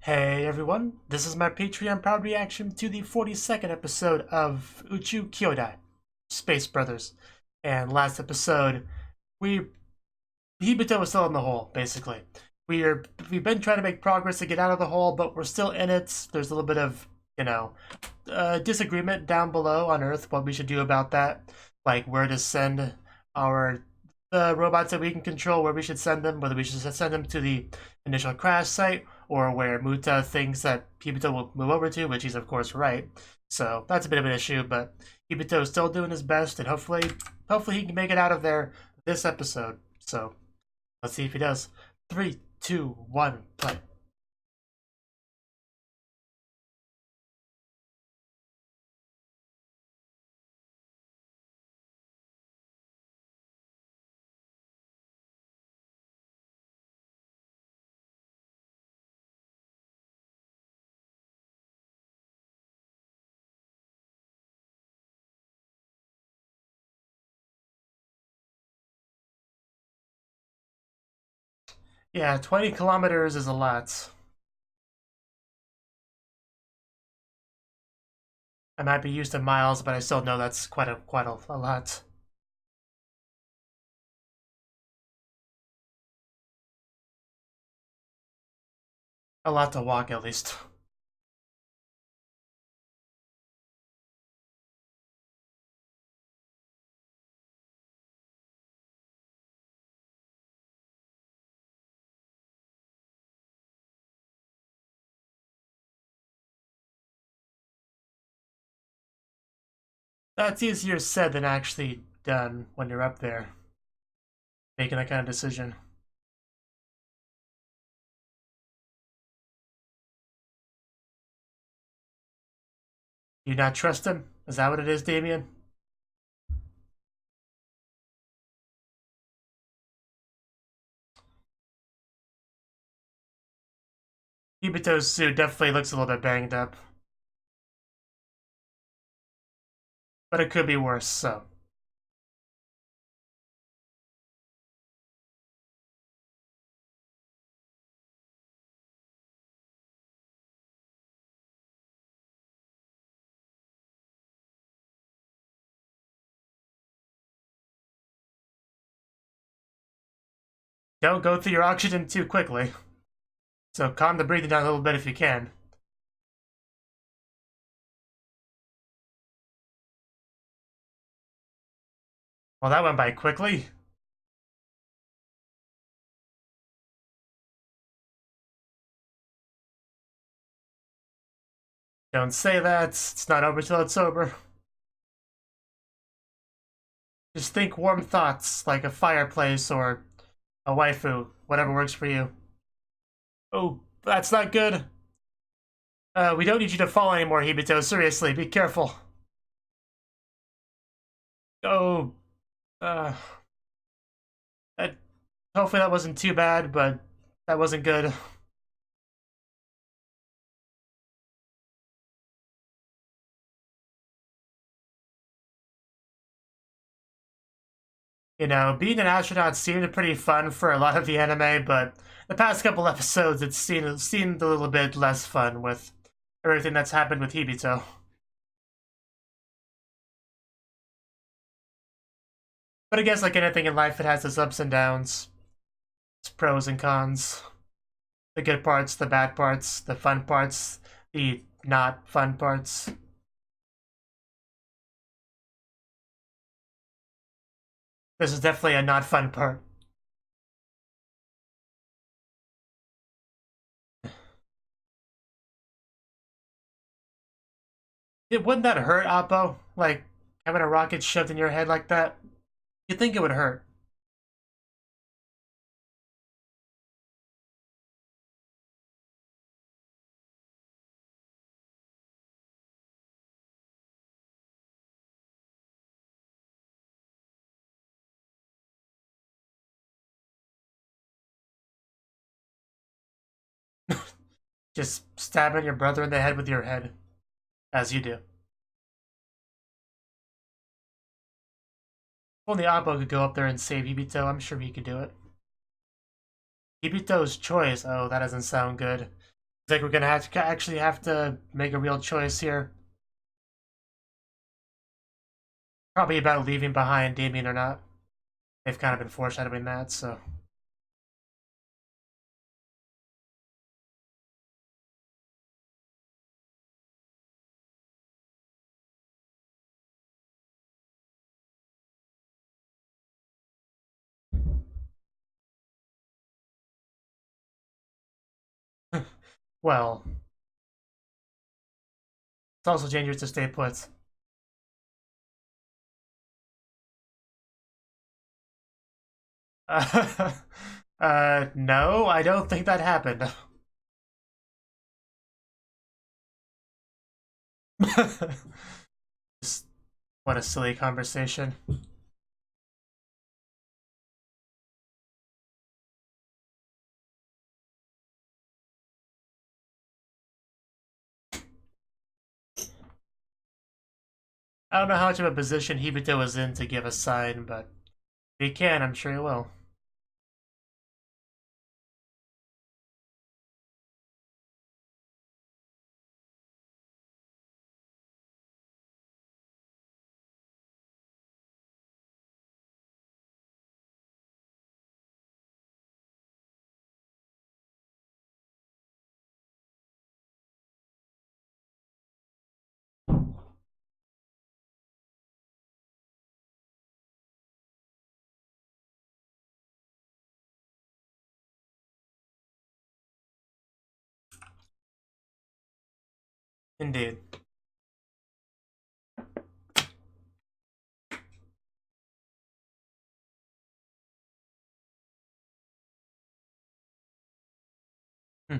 Hey everyone, this is my Patreon proud reaction to the 42nd episode of Uchuu Kyoudai, Space Brothers. And last episode, Hibito is still in the hole, basically. We've been trying to make progress to get out of the hole, but we're still in it. There's a little bit of, disagreement down below on Earth, what we should do about that. Like where to send the robots that we can control, where we should send them, whether we should send them to the initial crash site, or where Muta thinks that Hibito will move over to, which he's of course right. So that's a bit of an issue, but Hibito is still doing his best, and hopefully he can make it out of there this episode. So let's see if he does. 3, 2, 1, play. Yeah, 20 kilometers is a lot. I might be used to miles, but I still know that's quite a lot. A lot to walk, at least. That's easier said than actually done when you're up there, making that kind of decision. You not trust him? Is that what it is, Damien? Hibito's suit definitely looks a little bit banged up. But it could be worse, so. Don't go through your oxygen too quickly. So calm the breathing down a little bit if you can. Well, that went by quickly. Don't say that. It's not over till it's over. Just think warm thoughts, like a fireplace or a waifu, whatever works for you. Oh, that's not good. We don't need you to fall anymore, Hibito. Seriously, be careful. Oh, uh, that, hopefully that wasn't too bad, but that wasn't good. You know, being an astronaut seemed pretty fun for a lot of the anime, but the past couple episodes it seemed a little bit less fun with everything that's happened with Hibito. But I guess like anything in life, it has its ups and downs, its pros and cons, the good parts, the bad parts, the fun parts, the not fun parts. This is definitely a not fun part. Wouldn't that hurt, Oppo? Like, having a rocket shoved in your head like that? You'd think it would hurt. Just stabbing your brother in the head with your head. As you do. If only Oppo could go up there and save Hibito, I'm sure he could do it. Hibito's choice. Oh, that doesn't sound good. Like we're gonna actually have to make a real choice here. Probably about leaving behind Damien or not. They've kind of been foreshadowing that, so. Well, it's also dangerous to stay put. No, I don't think that happened. Just, what a silly conversation. I don't know how much of a position Hibito was in to give a sign, but if he can, I'm sure he will. Indeed. Hmm.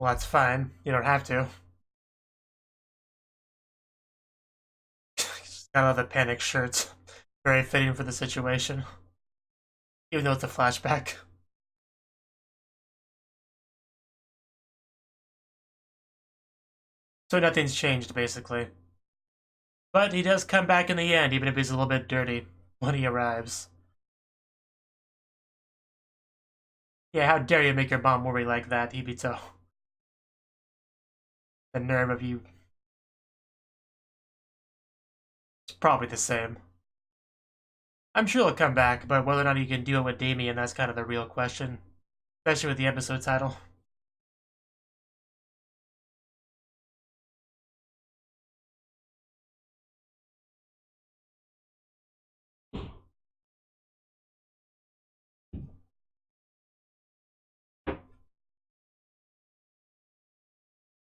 Well, that's fine. You don't have to. I love the panic shirts. Very fitting for the situation. Even though it's a flashback. So nothing's changed, basically. But he does come back in the end, even if he's a little bit dirty when he arrives. Yeah, how dare you make your mom worry like that, Hibito? The nerve of you. It's probably the same. I'm sure he'll come back, but whether or not he can do it with Damien, that's kind of the real question. Especially with the episode title.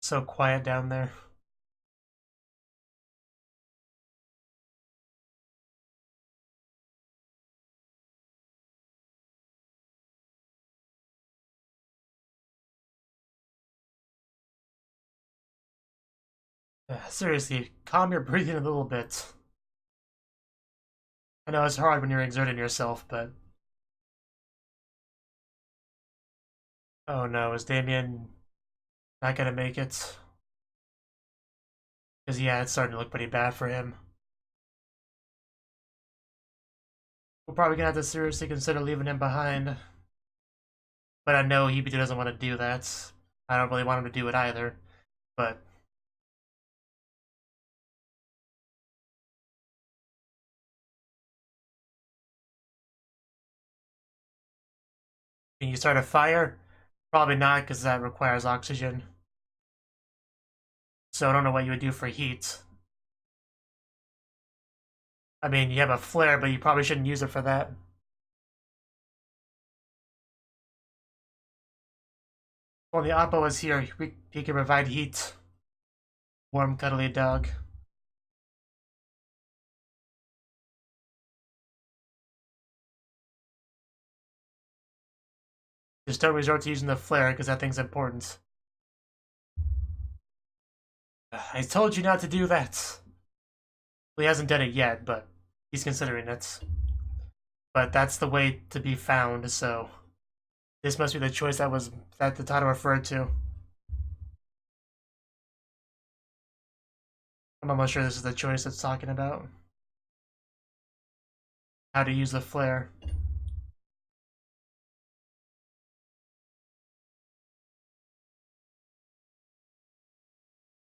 So quiet down there. Seriously, calm your breathing a little bit. I know it's hard when you're exerting yourself, but... Oh no, is Damien not gonna make it? Because yeah, it's starting to look pretty bad for him. We're probably gonna have to seriously consider leaving him behind. But I know Hibito doesn't want to do that. I don't really want him to do it either. But can you start a fire? Probably not, because that requires oxygen. So I don't know what you would do for heat. I mean, you have a flare, but you probably shouldn't use it for that. Well, the Oppo is here. He can provide heat. Warm, cuddly dog. Just don't resort to using the flare, because that thing's important. I told you not to do that. Well, he hasn't done it yet, but he's considering it. But that's the way to be found, so... This must be the choice that the title referred to. I'm almost sure this is the choice it's talking about. How to use the flare.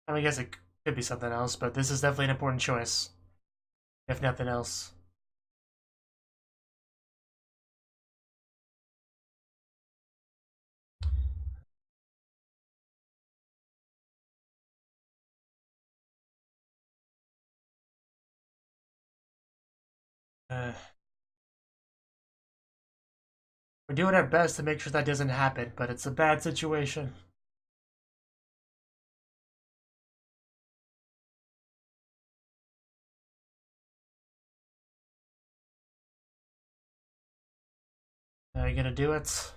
I mean, I guess it could be something else, but this is definitely an important choice, if nothing else. We're doing our best to make sure that doesn't happen, but it's a bad situation. Are you gonna do it?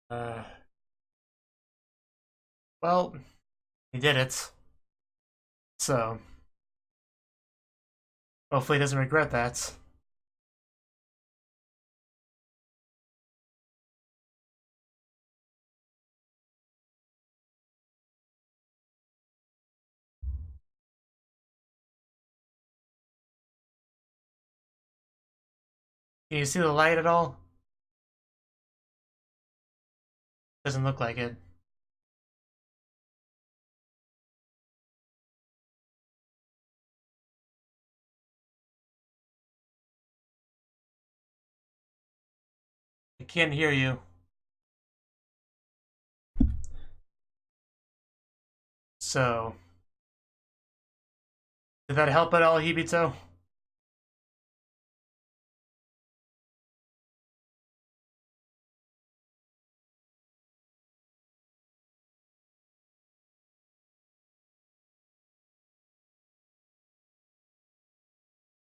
Uh, well, he did it. So, hopefully he doesn't regret that. Can you see the light at all? Doesn't look like it. I can't hear you. So, did that help at all, Hibito?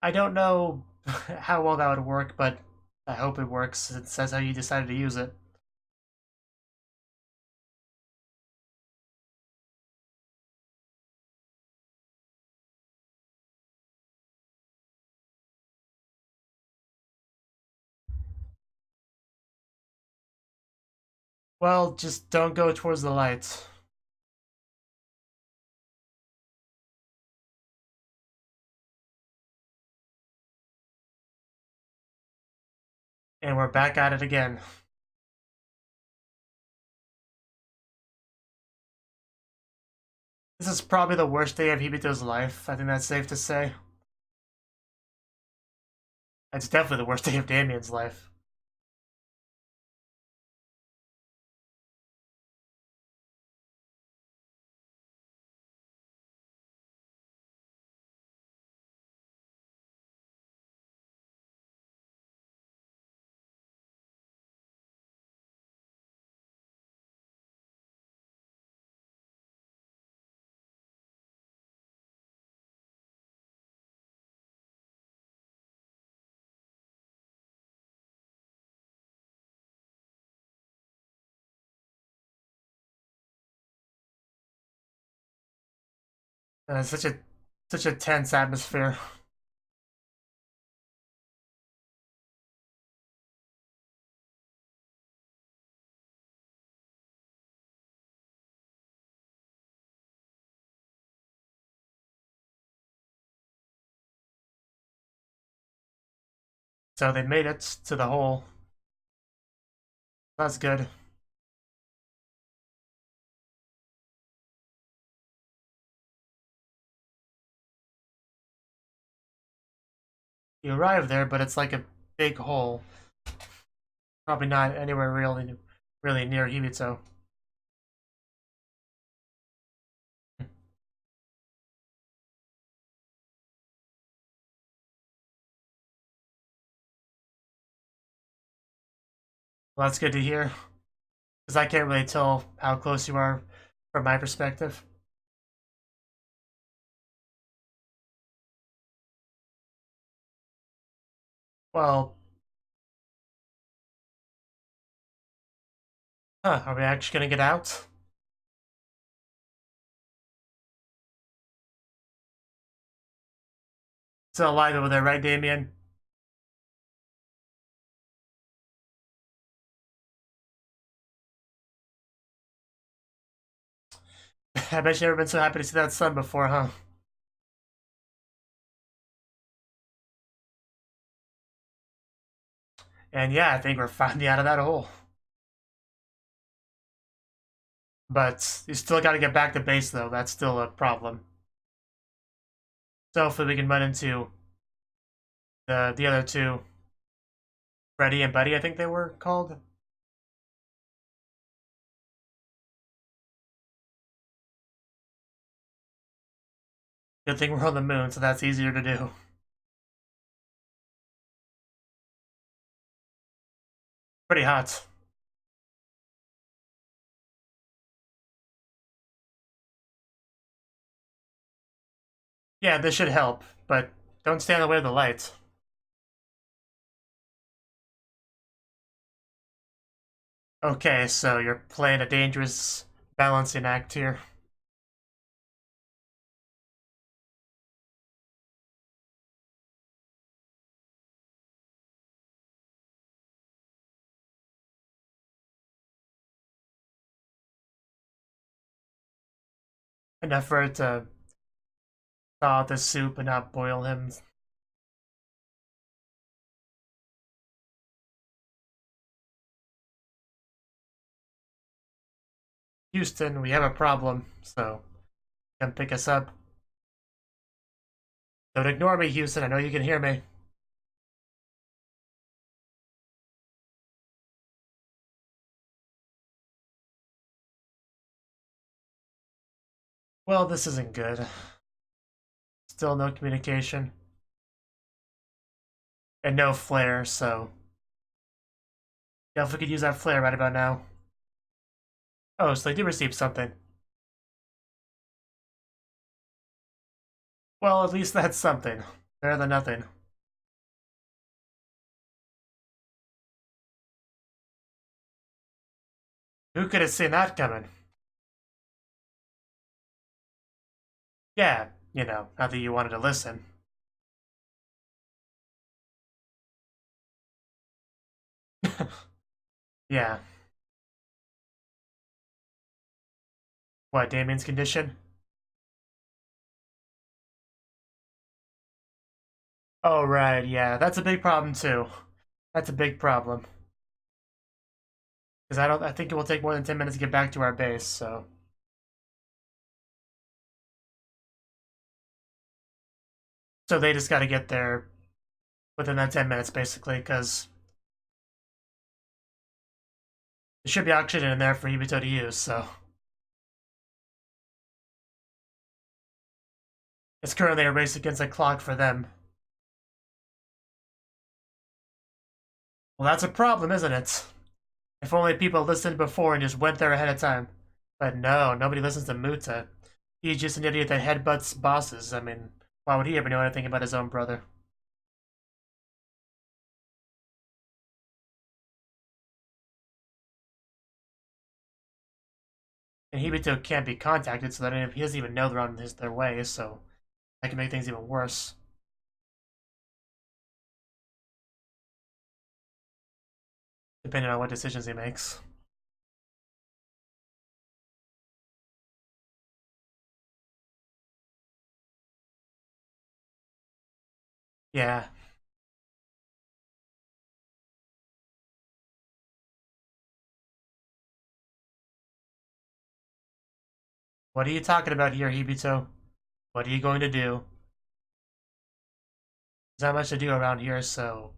I don't know how well that would work, but I hope it works. It says how you decided to use it. Well, just don't go towards the light. And we're back at it again. This is probably the worst day of Hibito's life. I think that's safe to say. It's definitely the worst day of Damien's life. Such a tense atmosphere. So they made it to the hole. That's good. You arrive there, but it's like a big hole. Probably not anywhere really near Hibito. Well, that's good to hear. Because I can't really tell how close you are from my perspective. Well, are we actually gonna get out? Still alive over there, right, Damien? I bet you've never been so happy to see that sun before, huh? And yeah, I think we're finally out of that hole. But you still got to get back to base, though. That's still a problem. So hopefully we can run into the other two. Freddy and Buddy, I think they were called. Good thing we're on the moon, so that's easier to do. Pretty hot. Yeah, this should help, but don't stand in the way of the lights. Okay, so you're playing a dangerous balancing act here. An effort to thaw out the soup and not boil him. Houston, we have a problem, so come pick us up. Don't ignore me, Houston. I know you can hear me. Well, this isn't good. Still no communication. And no flare, so definitely could use that flare right about now. Oh, so they did receive something. Well, at least that's something. Better than nothing. Who could have seen that coming? Yeah, you know, not that you wanted to listen. Yeah. What, Damien's condition? Oh, right, yeah. That's a big problem, too. That's a big problem. Because I think it will take more than 10 minutes to get back to our base, so. So they just got to get there within that 10 minutes, basically, because there should be oxygen in there for Hibito to use, so. It's currently a race against a clock for them. Well, that's a problem, isn't it? If only people listened before and just went there ahead of time. But no, nobody listens to Muta. He's just an idiot that headbutts bosses. I mean, why would he ever know anything about his own brother? And Hibito can't be contacted, so that he doesn't even know they're on their way, so that can make things even worse. Depending on what decisions he makes. Yeah. What are you talking about here, Hibito? What are you going to do? There's not much to do around here, so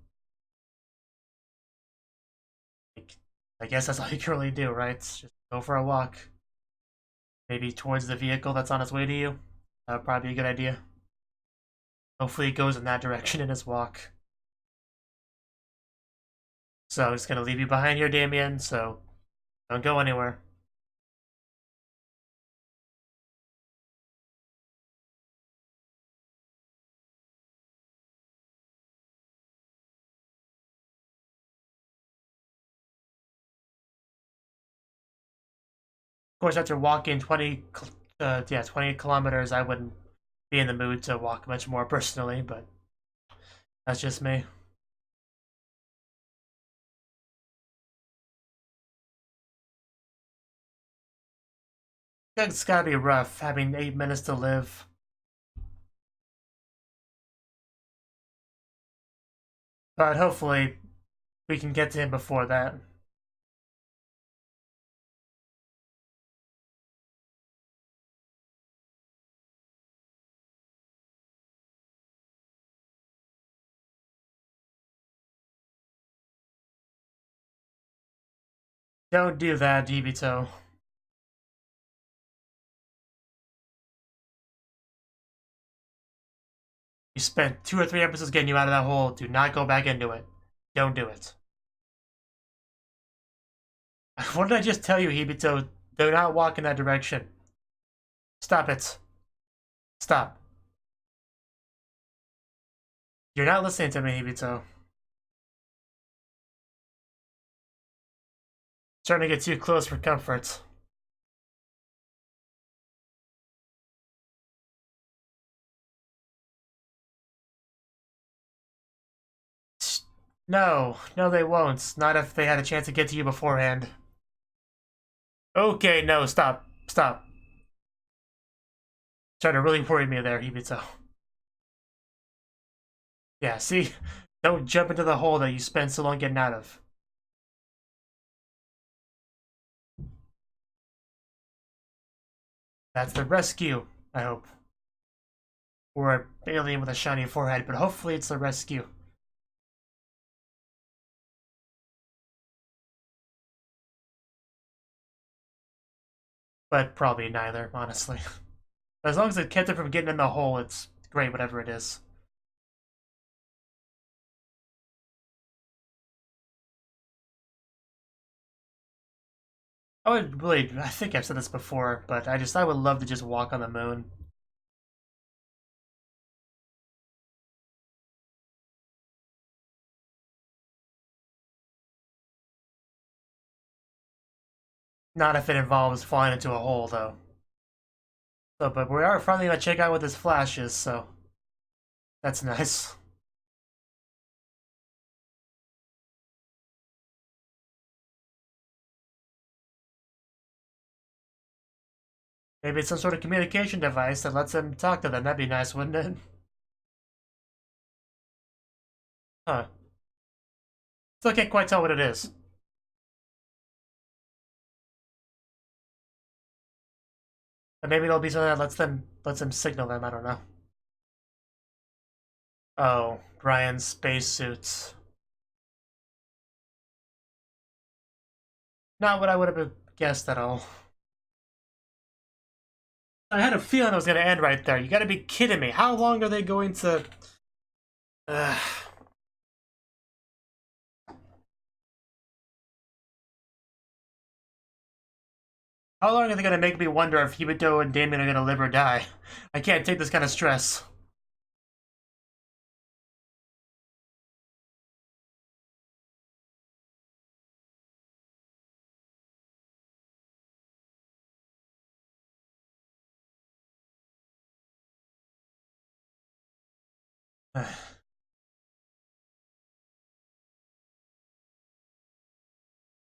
I guess that's all you can really do, right? Just go for a walk. Maybe towards the vehicle that's on its way to you. That would probably be a good idea. Hopefully it goes in that direction in his walk. So he's gonna leave you behind here, Damien, so don't go anywhere. Of course, after walking 20 kilometers, I wouldn't be in the mood to walk much more personally, but that's just me. It's gotta be rough having 8 minutes to live. But hopefully we can get to him before that. Don't do that, Hibito. You spent 2 or 3 episodes getting you out of that hole. Do not go back into it. Don't do it. What did I just tell you, Hibito? Do not walk in that direction. Stop it. Stop. You're not listening to me, Hibito. Starting to get too close for comfort. No, no they won't. Not if they had a chance to get to you beforehand. Okay, no, stop. Stop. Trying to really worry me there, Hibito. Yeah, see? Don't jump into the hole that you spent so long getting out of. That's the rescue, I hope. Or an alien with a shiny forehead, but hopefully it's the rescue. But probably neither, honestly. As long as it kept it from getting in the hole, it's great, whatever it is. I think I've said this before, but I would love to just walk on the moon. Not if it involves falling into a hole, though. So, but we are finally gonna check out what this flash is, so that's nice. Maybe it's some sort of communication device that lets him talk to them. That'd be nice, wouldn't it? Huh. Still can't quite tell what it is. But maybe it'll be something that lets them signal them, I don't know. Oh, Brian's spacesuits. Not what I would have guessed at all. I had a feeling it was gonna end right there. You gotta be kidding me. How long are they going to... How long are they gonna make me wonder if Hibito and Damien are gonna live or die? I can't take this kind of stress.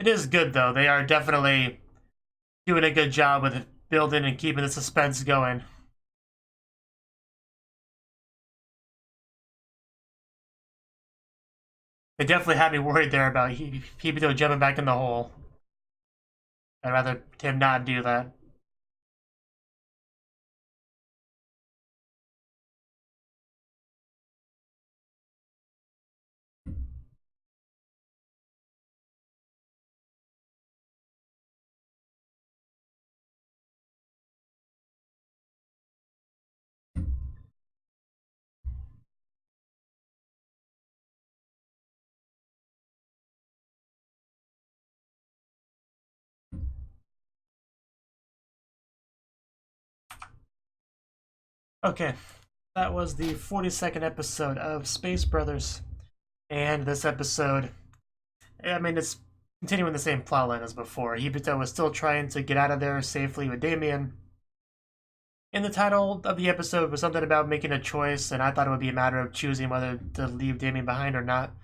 It is good, though. They are definitely doing a good job with building and keeping the suspense going. They definitely had me worried there about Hibito jumping back in the hole. I'd rather him not do that. Okay, that was the 42nd episode of Space Brothers. And this episode, I mean, it's continuing the same plotline as before. Hibito was still trying to get out of there safely with Damien. And the title of the episode was something about making a choice, and I thought it would be a matter of choosing whether to leave Damien behind or not.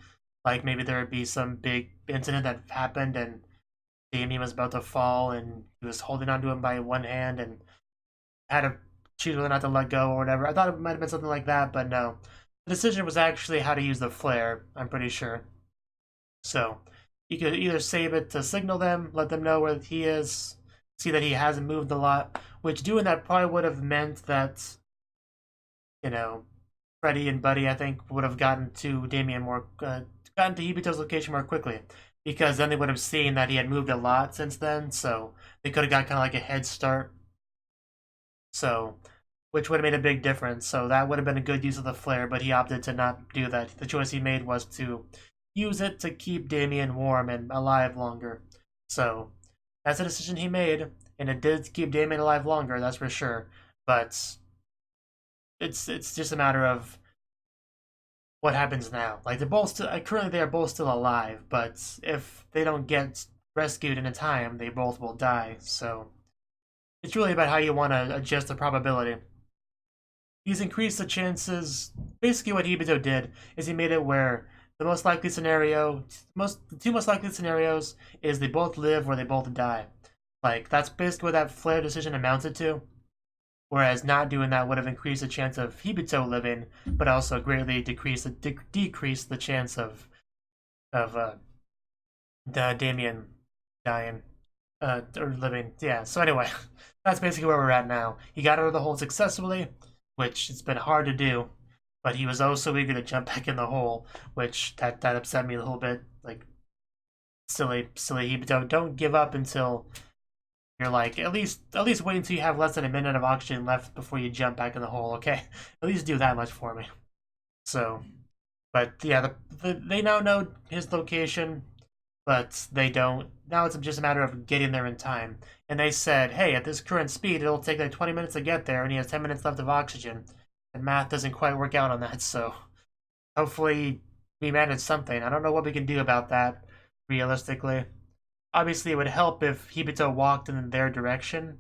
Like maybe there would be some big incident that happened and Damien was about to fall and he was holding onto him by one hand and had to choose whether or not to let go or whatever. I thought it might have been something like that, but no. The decision was actually how to use the flare, I'm pretty sure. So you could either save it to signal them, let them know where he is, see that he hasn't moved a lot, which doing that probably would have meant that, you know, Freddy and Buddy, I think, would have gotten to Damien more, gotten to Hibito's location more quickly. because then they would have seen that he had moved a lot since then, so they could have got kind of like a head start. So, which would have made a big difference. So that would have been a good use of the flare, but he opted to not do that. The choice he made was to use it to keep Damien warm and alive longer. So that's a decision he made, and it did keep Damien alive longer, that's for sure. But it's just a matter of what happens now. Like they're both still currently they are both still alive, but if they don't get rescued in a time, they both will die. So it's really about how you want to adjust the probability. He's increased the chances. Basically, what Hibito did is he made it where the most likely scenario, the two most likely scenarios, is they both live or they both die. Like that's basically what that flare decision amounted to. Whereas not doing that would have increased the chance of Hibito living, but also greatly decreased the chance of the Damien dying or living. Yeah. So anyway, that's basically where we're at now. He got out of the hole successfully, which it's been hard to do, but he was also eager to jump back in the hole, which that upset me a little bit. Like silly Hibito, don't give up until you're like at least wait until you have less than a minute of oxygen left before you jump back in the hole. Okay, at least do that much for me. So, but yeah, they now know his location, but they don't. Now it's just a matter of getting there in time. And they said, hey, at this current speed, it'll take like 20 minutes to get there, and he has 10 minutes left of oxygen. And math doesn't quite work out on that, so hopefully we manage something. I don't know what we can do about that, realistically. Obviously, it would help if Hibito walked in their direction,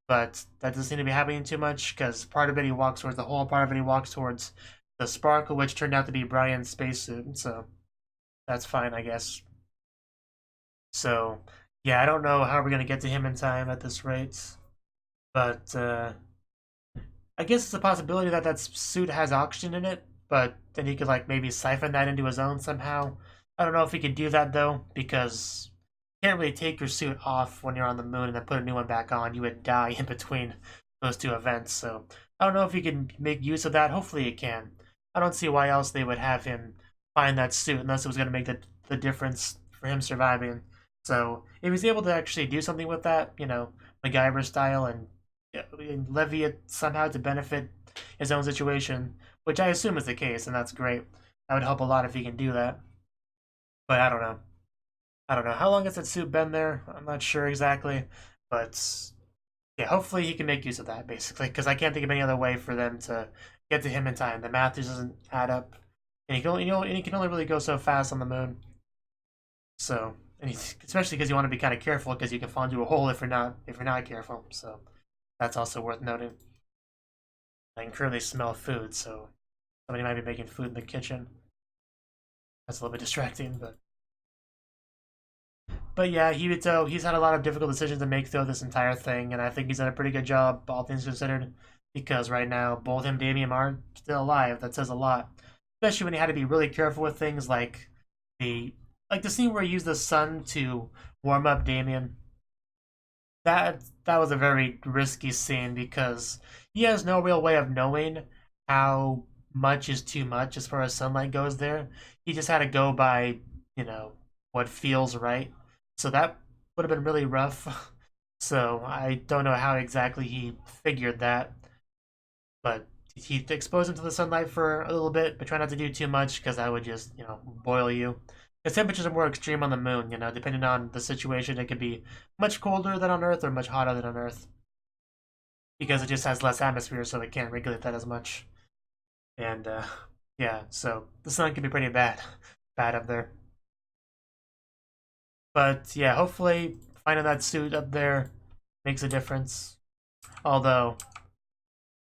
but that doesn't seem to be happening too much, because part of it he walks towards the hole, part of it he walks towards the sparkle, which turned out to be Brian's spacesuit, so that's fine, I guess. So, yeah, I don't know how we're going to get to him in time at this rate, but I guess it's a possibility that that suit has oxygen in it, but then he could like maybe siphon that into his own somehow. I don't know if he could do that though, because you can't really take your suit off when you're on the moon and then put a new one back on. You would die in between those two events, so I don't know if he can make use of that. Hopefully he can. I don't see why else they would have him find that suit unless it was going to make the difference for him surviving. So if he's able to actually do something with that, you know, MacGyver style, and levy it somehow to benefit his own situation, which I assume is the case, and that's great. That would help a lot if he can do that. But I don't know. I don't know. How long has that suit been there? I'm not sure exactly. But yeah, hopefully he can make use of that, basically, because I can't think of any other way for them to get to him in time. The math just doesn't add up. And he can only, and he can only really go so fast on the moon. So, especially because you want to be kind of careful, because you can fall into a hole if you're not careful. So that's also worth noting. I can currently smell food, so somebody might be making food in the kitchen. That's a little bit distracting, but yeah, Hibito, he's had a lot of difficult decisions to make throughout this entire thing, and I think he's done a pretty good job, all things considered, because right now both him and Damien are still alive. That says a lot, especially when he had to be really careful with things like the scene where he used the sun to warm up Damien. That was a very risky scene because he has no real way of knowing how much is too much as far as sunlight goes there. He just had to go by, you know, what feels right. So that would have been really rough. So I don't know how exactly he figured that. But he exposed him to the sunlight for a little bit, but try not to do too much because that would just, you know, boil you. The temperatures are more extreme on the moon, you know, depending on the situation. It could be much colder than on Earth or much hotter than on Earth. Because it just has less atmosphere, so it can't regulate that as much. And, yeah, so the sun can be pretty bad up there. But, yeah, hopefully finding that suit up there makes a difference. Although,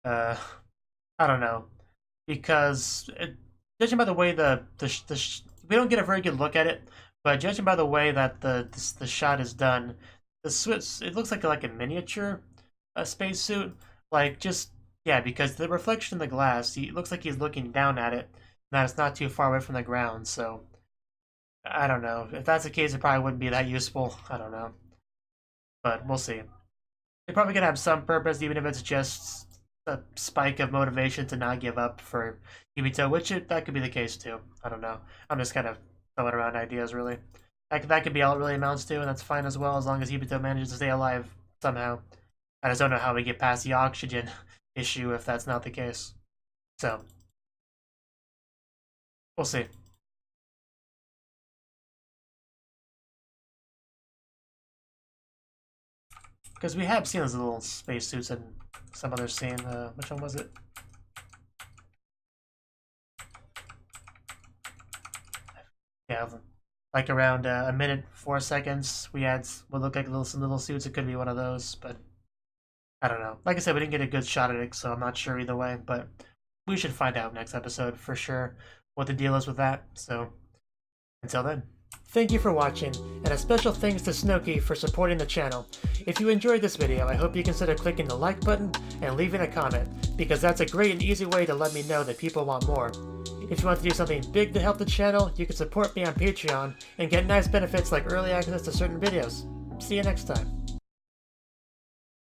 I don't know. Because, judging by the way we don't get a very good look at it, but judging by the way that the shot is done, it looks like a miniature spacesuit. Like just yeah, because the reflection in the glass, it looks like he's looking down at it, and that it's not too far away from the ground. So I don't know if that's the case. It probably wouldn't be that useful. I don't know, but we'll see. They're probably gonna have some purpose, even if it's just a spike of motivation to not give up for Hibito, that could be the case too. I don't know. I'm just kind of throwing around ideas, really. That could be all it really amounts to, and that's fine as well, as long as Hibito manages to stay alive somehow. I just don't know how we get past the oxygen issue if that's not the case. So, we'll see. Because we have seen those little spacesuits in some other scene. Which one was it? Yeah, like around a minute 4 seconds, we had what looked like some little suits. It could be one of those, but I don't know. Like I said, we didn't get a good shot at it, so I'm not sure either way. But we should find out next episode for sure what the deal is with that. So until then. Thank you for watching, and a special thanks to Cnouki for supporting the channel. If you enjoyed this video, I hope you consider clicking the like button and leaving a comment, because that's a great and easy way to let me know that people want more. If you want to do something big to help the channel, you can support me on Patreon and get nice benefits like early access to certain videos. See you next time.